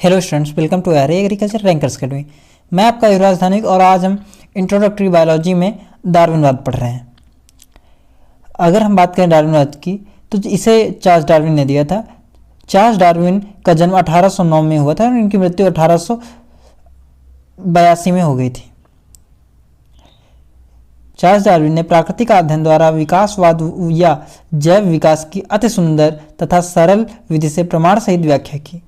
Hello students, welcome to our agriculture rankers academy. मैं आपका युवराज धानिक और आज हम इंट्रोडक्टरी बायोलॉजी में डार्विनवाद पढ़ रहे हैं। अगर हम बात करें डार्विनवाद की तो इसे चार्ल्स डार्विन ने दिया था। चार्ल्स डार्विन का जन्म 1809 में हुआ था और इनकी मृत्यु 1882 में हो गई थी। चार्ल्स डार्विन ने प्राकृतिक अध्ययन द्वारा विकासवाद या जैव विकास की अति सुंदर तथा सरल विधि से प्रमाण सहित व्याख्या की।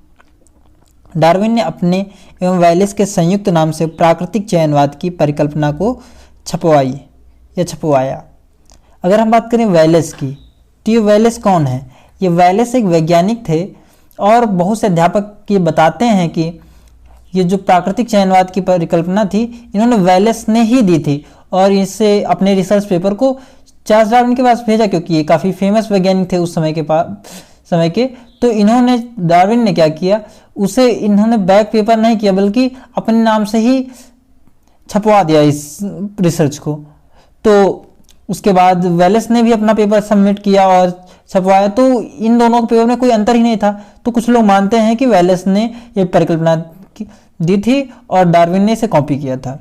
डार्विन ने अपने एवं वैलेस के संयुक्त नाम से प्राकृतिक चयनवाद की परिकल्पना को छपवाया। अगर हम बात करें वैलेस की तो ये वैलेस कौन है? ये वैलेस एक वैज्ञानिक थे और बहुत से अध्यापक ये बताते हैं कि ये जो प्राकृतिक चयनवाद की परिकल्पना थी इन्होंने वैलेस ने ही दी थी और इससे अपने रिसर्च पेपर को चार्ल्स डार्विन के पास भेजा, क्योंकि ये काफ़ी फेमस वैज्ञानिक थे उस समय के। तो इन्होंने डार्विन ने क्या किया, उसे इन्होंने बैक पेपर नहीं किया बल्कि अपने नाम से ही छपवा दिया इस रिसर्च को। तो उसके बाद वैलेस ने भी अपना पेपर सबमिट किया और छपवाया, तो इन दोनों के पेपर में कोई अंतर ही नहीं था। तो कुछ लोग मानते हैं कि वैलेस ने ये परिकल्पना दी थी और डार्विन ने इसे कॉपी किया था।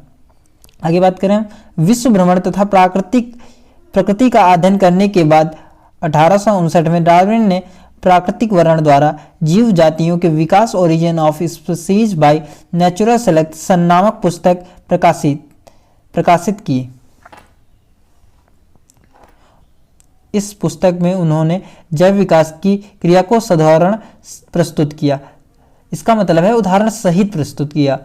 आगे बात करें, विश्व भ्रमण तथा प्रकृति का अध्ययन करने के बाद 1859 में डार्विन ने प्राकृतिक वर्णन द्वारा जीव जातियों के विकास origin of species by natural selection नामक पुस्तक प्रकाशित की। इस पुस्तक में उन्होंने जैव विकास की क्रिया को साधारण प्रस्तुत किया। इसका मतलब है उदाहरण सहित प्रस्तुत किया।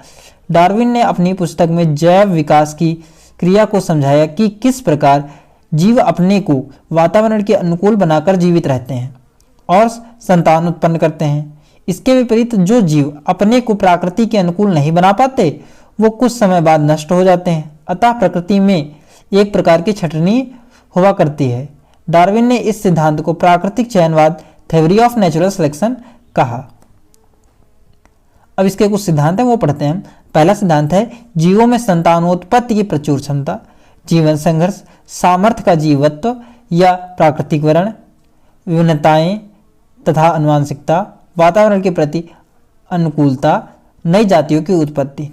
डार्विन ने अपनी पुस्तक में जैव विकास की क्रिया को समझाया कि किस प्रकार जीव अपने को वातावरण के अनुकूल बनाकर जीवित रहते हैं और संतान उत्पन्न करते हैं। इसके विपरीत जो जीव अपने को प्रकृति के अनुकूल नहीं बना पाते वो कुछ समय बाद नष्ट हो जाते हैं। अतः प्रकृति में एक प्रकार की छटनी हुआ करती है। डार्विन ने इस सिद्धांत को प्राकृतिक चयनवाद थ्योरी ऑफ नेचुरल सिलेक्शन कहा। अब इसके कुछ सिद्धांत हैं वो पढ़ते हैं। पहला सिद्धांत है जीवों में संतानोत्पत्ति की प्रचुर क्षमता, जीवन संघर्ष, सामर्थ्य का जीवत्व या प्राकृतिक वर्ण, विभिन्नताएं तथा अनुवांशिकता, वातावरण के प्रति अनुकूलता, नई जातियों की उत्पत्ति।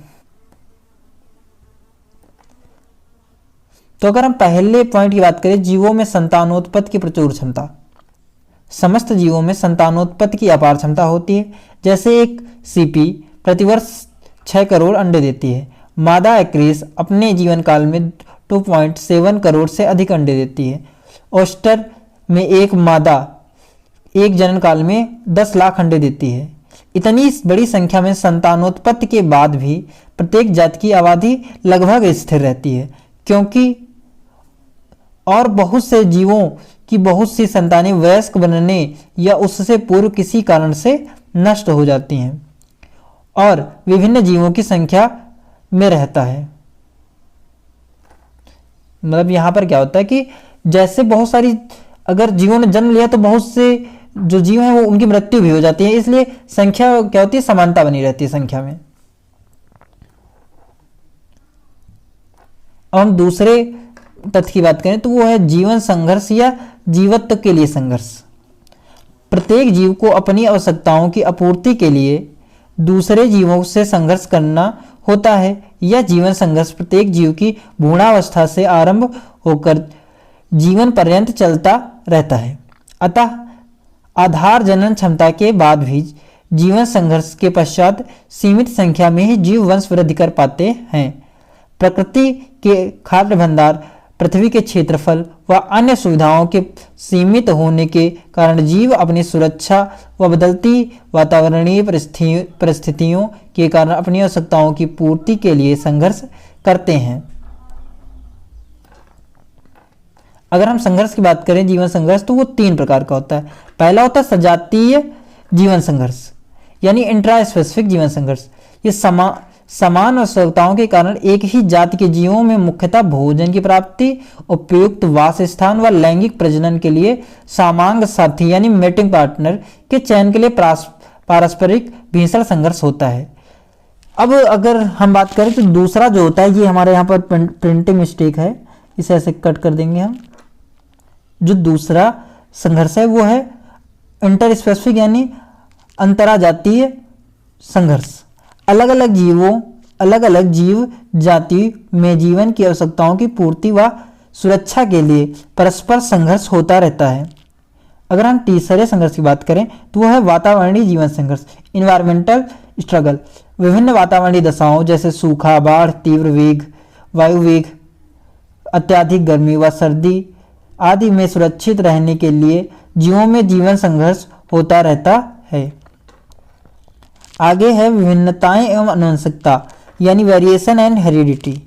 तो अगर हम पहले पॉइंट की बात करें, जीवों में संतानोत्पत्ति की प्रचुर क्षमता। समस्त जीवों में संतानोत्पत्ति की अपार क्षमता होती है। जैसे एक सीपी प्रतिवर्ष 6 करोड़ अंडे देती है। मादा एक्रीस अपने जीवन काल में 2.7 करोड़ से अधिक अंडे देती है। ओस्टर में एक मादा एक जनन काल में 10 लाख अंडे देती है। इतनी बड़ी संख्या में संतानोत्पत्ति के बाद भी प्रत्येक जाति की आबादी लगभग स्थिर रहती है, क्योंकि और बहुत से जीवों की बहुत सी संतानें वयस्क बनने या उससे पूर्व किसी कारण से नष्ट हो जाती हैं और विभिन्न जीवों की संख्या में रहता है। मतलब यहाँ पर क्या होता है कि जैसे बहुत सारी अगर जीवों ने जन्म लिया तो बहुत से जो जीव हैं वो उनकी मृत्यु भी हो जाती है, इसलिए संख्या क्या होती है, समानता बनी रहती है संख्या में। अब हम दूसरे तथ्य की बात करें तो वो है जीवन संघर्ष या जीवत्व के लिए संघर्ष। प्रत्येक जीव को अपनी आवश्यकताओं की आपूर्ति के लिए दूसरे जीवों से संघर्ष करना होता है। यह जीवन संघर्ष प्रत्येक जीव की भ्रूणावस्था से आरंभ होकर जीवन पर्यंत चलता रहता है। अतः आधार जनन क्षमता के बाद भी जीवन संघर्ष के पश्चात सीमित संख्या में ही जीव वंश वृद्धि कर पाते हैं। प्रकृति के खाद्य भंडार, पृथ्वी के क्षेत्रफल व अन्य सुविधाओं के सीमित होने के कारण जीव अपनी सुरक्षा व बदलती वातावरणीय परिस्थितियों के कारण अपनी आवश्यकताओं की पूर्ति के लिए संघर्ष करते हैं। अगर हम संघर्ष की बात करें, जीवन संघर्ष, तो वो 3 प्रकार का होता है। पहला होता है सजातीय जीवन संघर्ष यानी इंट्रा स्पेसिफिक जीवन संघर्ष। ये समान आवश्यकताओं के कारण एक ही जाति के जीवों में मुख्यतः भोजन की प्राप्ति, उपयुक्त वासस्थान व लैंगिक प्रजनन के लिए समांग साथी यानी मेटिंग पार्टनर के चयन के लिए पारस्परिक भीषण संघर्ष होता है। अब अगर हम बात करें तो दूसरा जो होता है, ये हमारे यहाँ पर प्रिंटिंग मिस्टेक है, इसे ऐसे कट कर देंगे हम। जो दूसरा संघर्ष है वो है इंटर स्पेसिफिक यानी अंतराजातीय संघर्ष। अलग अलग जीव जाति में जीवन की आवश्यकताओं की पूर्ति व सुरक्षा के लिए परस्पर संघर्ष होता रहता है। अगर हम तीसरे संघर्ष की बात करें तो वह है वातावरणीय जीवन संघर्ष, इन्वायरमेंटल स्ट्रगल। विभिन्न वातावरणीय दशाओं जैसे सूखा, बाढ़, तीव्र वेग, वायु वेग, अत्यधिक गर्मी व सर्दी आदि में सुरक्षित रहने के लिए जीवों में जीवन संघर्ष होता रहता है। आगे है विभिन्नताएं एवं आनुवंशिकता यानी वेरिएशन एंड हेरिडिटी।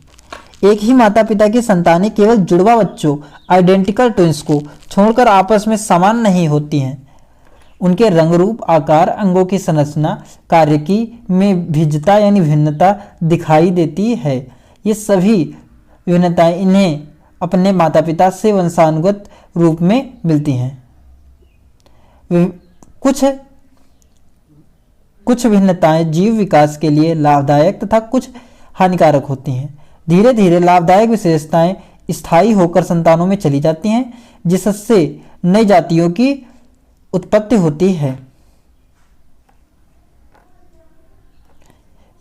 एक ही माता पिता की संतानें केवल जुड़वा बच्चों आइडेंटिकल ट्विंस को छोड़कर आपस में समान नहीं होती हैं। उनके रंग, रूप, आकार, अंगों की संरचना, कार्यकी में भिन्नता यानी भिन्नता दिखाई देती है। ये सभी विभिन्नताएं इन्हें अपने माता पिता से वंशानुगत रूप में मिलती हैं। कुछ भिन्नताएं जीव विकास के लिए लाभदायक तथा कुछ हानिकारक होती हैं। धीरे धीरे लाभदायक विशेषताएं स्थायी होकर संतानों में चली जाती हैं, जिससे नई जातियों की उत्पत्ति होती है।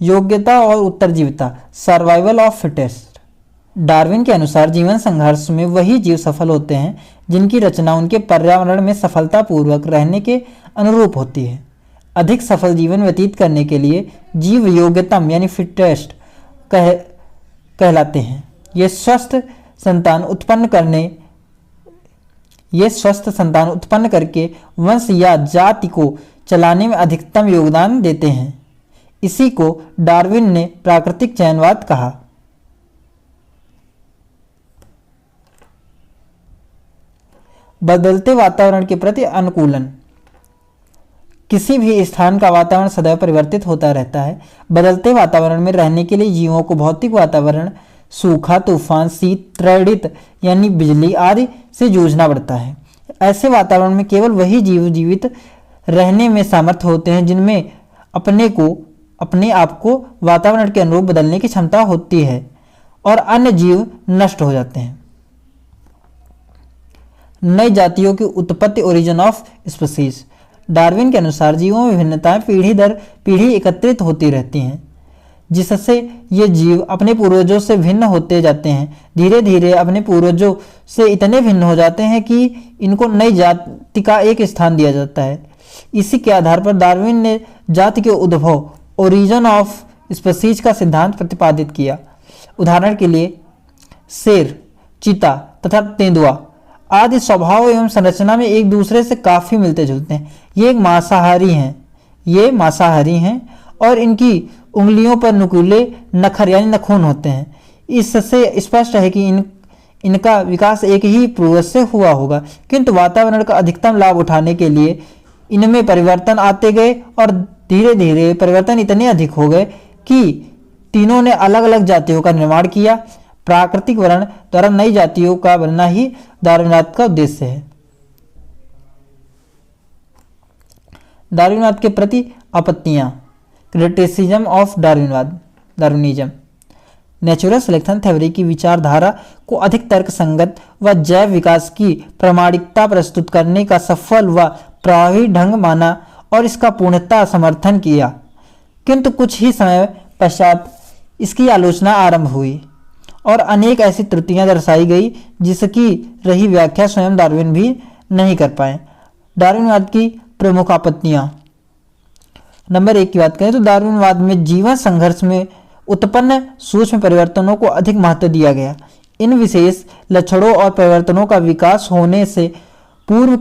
योग्यता और उत्तरजीविता, सर्वाइवल ऑफ फिटेस्ट। डार्विन के अनुसार जीवन संघर्ष में वही जीव सफल होते हैं जिनकी रचना उनके पर्यावरण में सफलतापूर्वक रहने के अनुरूप होती है। अधिक सफल जीवन व्यतीत करने के लिए जीव योग्यतम यानी फिटेस्ट कहलाते हैं। ये स्वस्थ संतान उत्पन्न करके वंश या जाति को चलाने में अधिकतम योगदान देते हैं। इसी को डार्विन ने प्राकृतिक चयनवाद कहा। बदलते वातावरण के प्रति अनुकूलन। किसी भी स्थान का वातावरण सदैव परिवर्तित होता रहता है। बदलते वातावरण में रहने के लिए जीवों को भौतिक वातावरण, सूखा, तूफान, शीत, त्रैड़ित यानी बिजली आदि से जूझना पड़ता है। ऐसे वातावरण में केवल वही जीव जीवित रहने में समर्थ होते हैं जिनमें अपने आप को वातावरण के अनुरूप बदलने की क्षमता होती है, और अन्य जीव नष्ट हो जाते हैं। नई जातियों की उत्पत्ति, ओरिजिन ऑफ स्पीशीज। डार्विन के अनुसार जीवों में विभिन्नताएं पीढ़ी दर पीढ़ी एकत्रित होती रहती हैं, जिससे ये जीव अपने पूर्वजों से भिन्न होते जाते हैं। धीरे धीरे अपने पूर्वजों से इतने भिन्न हो जाते हैं कि इनको नई जाति का एक स्थान दिया जाता है। इसी के आधार पर डार्विन ने जाति के उद्भव, ओरिजिन ऑफ स्पीशीज का सिद्धांत प्रतिपादित किया। उदाहरण के लिए शेर, चीता तथा तेंदुआ आदि स्वभाव एवं संरचना में एक दूसरे से काफी मिलते जुलते हैं। ये मांसाहारी हैं और इनकी उंगलियों पर नुकीले नखर यानी नखून होते हैं। इससे स्पष्ट है कि इनका विकास एक ही पूर्वज से हुआ होगा, किंतु वातावरण का अधिकतम लाभ उठाने के लिए इनमें परिवर्तन आते गए और धीरे धीरे परिवर्तन इतने अधिक हो गए कि तीनों ने अलग अलग जातियों का निर्माण किया। प्राकृतिक वर्ण द्वारा नई जातियों का बनना ही डार्विनवाद का उद्देश्य है। डार्विनवाद के प्रति आपत्तियां। Criticism of Darwinism. Natural selection theory की विचारधारा को अधिक तर्कसंगत व जैव विकास की प्रामाणिकता प्रस्तुत करने का सफल व प्रभावी ढंग माना और इसका पूर्णतः समर्थन किया, किंतु कुछ ही समय पश्चात इसकी आलोचना आरंभ हुई और अनेक ऐसी त्रुटियां दर्शाई गई जिसकी रही व्याख्या स्वयं डार्विन भी नहीं कर पाए। डार्विनवाद की प्रमुख आपत्तियां। नंबर 1 की बात करें तो डार्विनवाद में जीवन संघर्ष में उत्पन्न सूक्ष्म परिवर्तनों को अधिक महत्व दिया गया। इन विशेष लक्षणों और परिवर्तनों का विकास होने से पूर्व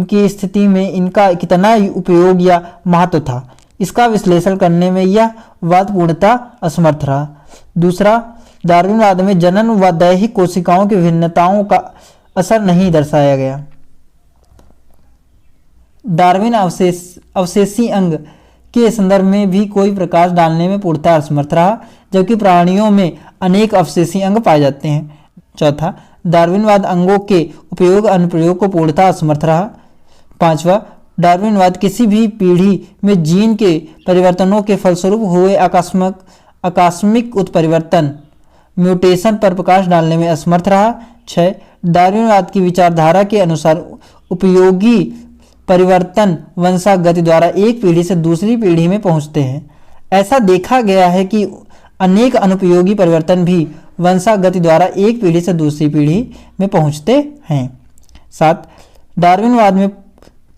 की स्थिति में इनका कितना उपयोग या महत्व था, इसका विश्लेषण करने में यह वाद पूर्णतः असमर्थ रहा। दूसरा, डार्विनवाद में जनन व दैहिक कोशिकाओं की भिन्नताओं का असर नहीं दर्शाया गया। डार्विन अवशेषी अंग के संदर्भ में भी कोई प्रकाश डालने में पूर्णतः असमर्थ रहा, जबकि प्राणियों में अनेक अवशेषी अंग पाए जाते हैं। चौथा, डार्विनवाद अंगों के उपयोग अनुप्रयोग को पूर्णतः असमर्थ रहा। पांचवा, डार्विनवाद किसी भी पीढ़ी में जीन के परिवर्तनों के फलस्वरूप हुए आकस्मिक उत्परिवर्तन म्यूटेशन पर प्रकाश डालने में असमर्थ रहा। 6, डार्विनवाद की विचारधारा के अनुसार उपयोगी परिवर्तन वंशागति द्वारा एक पीढ़ी से दूसरी पीढ़ी में पहुंचते हैं। ऐसा देखा गया है कि अनेक अनुपयोगी परिवर्तन भी वंशागति द्वारा एक पीढ़ी से दूसरी पीढ़ी में पहुंचते हैं। 7, डार्विनवाद में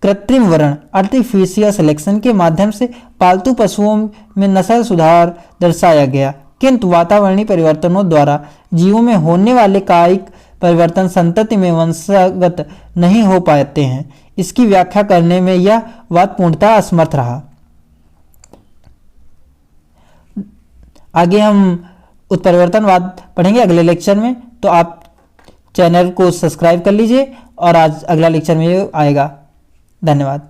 कृत्रिम वर्ण आर्टिफिशियल सिलेक्शन के माध्यम से पालतू पशुओं में नस्ल सुधार दर्शाया गया, किंतु वातावरणीय परिवर्तनों द्वारा जीवों में होने वाले कायिक परिवर्तन संतति में वंशगत नहीं हो पाते हैं। इसकी व्याख्या करने में यह वाद पूर्णतः असमर्थ रहा। आगे हम उत्परिवर्तनवाद पढ़ेंगे अगले लेक्चर में, तो आप चैनल को सब्सक्राइब कर लीजिए और आज अगला लेक्चर में आएगा। धन्यवाद।